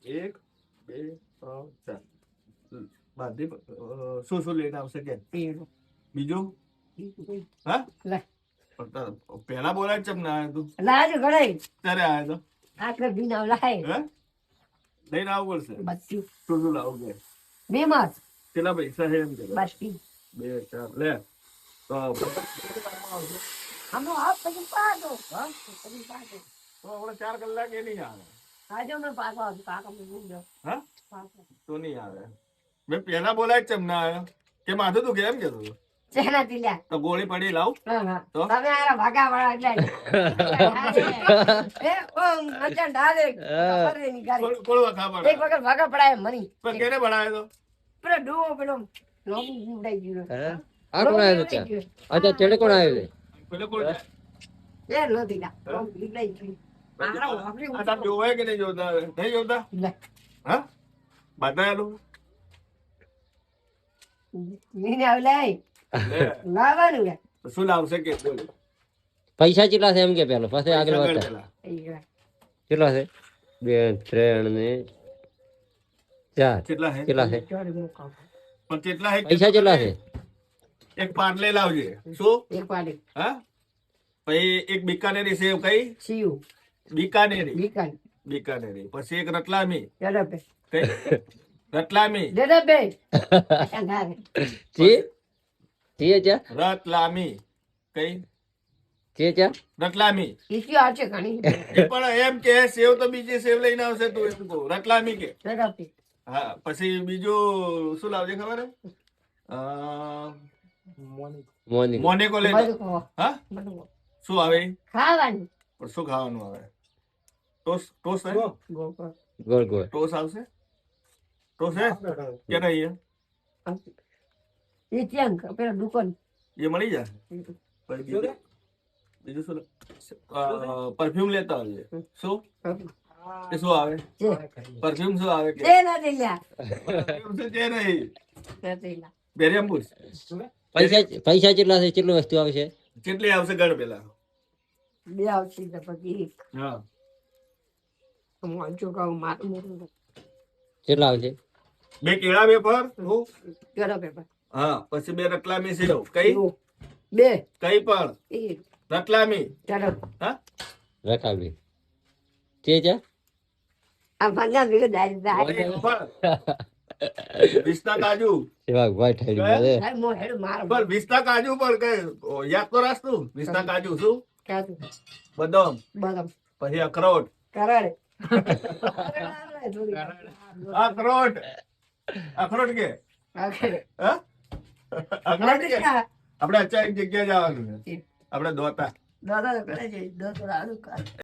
1 2 3 4 બાંધી શું શું લઈને આવશે કે બીજું હા લે પેલા બોલાય ચમ ના આવ્યો તું લાજ ગળાઈ ત્યારે આવ્યો તો આટલે બીના લાય હે લઈને આવવું પડશે બચ્ચું શું શું લાવું કે બે માસ કેટલા પૈસા છે એમ કે બસ કી 2 4 લે તો હમો આપ પછી પાડો હા પછી પાડો તો આપણે 4 કલાક એ નહીં આવે આજો મેં પાડો કાકા મેં બોલ્યો હા પાડો તો નહીં આવે મેં પેલા બોલાય ચમ ના આવ્યો કે માથું તું કેમ કેતો તું ચેના તિલ્યા તો ગોળી પડી લાવ હા હા તો? તમે આ ભાગા વાળા એટલે એ ઓ મચન ડાલે ખબર નહીં ગાડી કોણ વખા એક પડે વખત ભાગા પડાય મની પણ કેને બનાવ્યો તો પેલો ડૂવો પેલો લોબુ ઉડાઈ ગયો આ કોણ આવ્યું ત્યાં અચ્છા તેડે કોણ આવ્યું પેલો કોણ છે? એ નથી ના લોબુ ઉડાઈ ગયો મારા વાપરી આ તાપ જોવાય કે નહીં જોતા નહીં જોતા લે હા બતાવેલું નીને આવલે લે લાવવાનું લે શું લાવશે કે બોલ પૈસા કેટલા છે એમ કે પેલો પછી આગળ પૈસા વધતા પેલા. કેટલા છે 2 3 ને 4 કેટલા છે કેટલા છે ચોરી મુકાવ પણ કેટલા છે પૈસા કેટલા છે એક પાર્લે લાવજે શું એક પાડી હા પછી એક બીકાનેરી સેવ કઈ સીયુ બીકાનેરી બીકાન બીકાનેરી પછી એક રતલામી ડડબે કઈ રતલામી ડડબે જે જે ચા રતલામી કઈ જે ચા રતલામી ઈસ્યો આચે ઘણી એ પણ એમ કે સેવ તો બીજી સેવ લઈને આવશે તું એમ કહું રતલામી કે ડડબે હા પછી બીજું શું લાવજે ખબર હે મોર્નિંગ મોનેકો લઈ બધું હા બધું શું આવે ખાવાનું પણ શું ખાવાનું આવે ટોસ ટોસ હે ગોળ ગોળ ગોળ ટોસ આવશે ટોસ હે કે નહીં એ ત્યાં પેલા દુકાન એ મળી જાય પછી બીજું શું પરફ્યુમ લેતા આવજે શું એ શું આવે પરફ્યુમ શું આવે કે જે નથી લ્યા પરફ્યુમ છે જે નહીં નથી લ્યા બેરિયમ પૂછ પૈસા કેટલા છે કેટલી વસ્તુ આવશે કેટલી આવશે ગણ પેલા બે આવશે તો પછી એક હા હું વાંચો કહું મારું મોટું કેટલા આવશે બે કેળા વેફર હું ડડબે હા પછી બે રતલામી સેવ કઈ બે કઈ પણ એક રતલામી ડડબ હા રકાબી જે ચા આ ભાગા ભેગો દાઈ દાઈ પિસ્તા કાજુ સેવા ભાઈ ઠેરી મળે મો હેડ માર પણ પિસ્તા કાજુ પણ કઈ યાદ તો રાખ તું પિસ્તા કાજુ શું કાતું બદામ બગમ પછી અખરોટ કરાડે અખરોટ અખરોટ કે હા અખરોટ કે આપણે અચાનક જગ્યા જવાનું છે આપણે દોતા દાદા કરે છે દાદા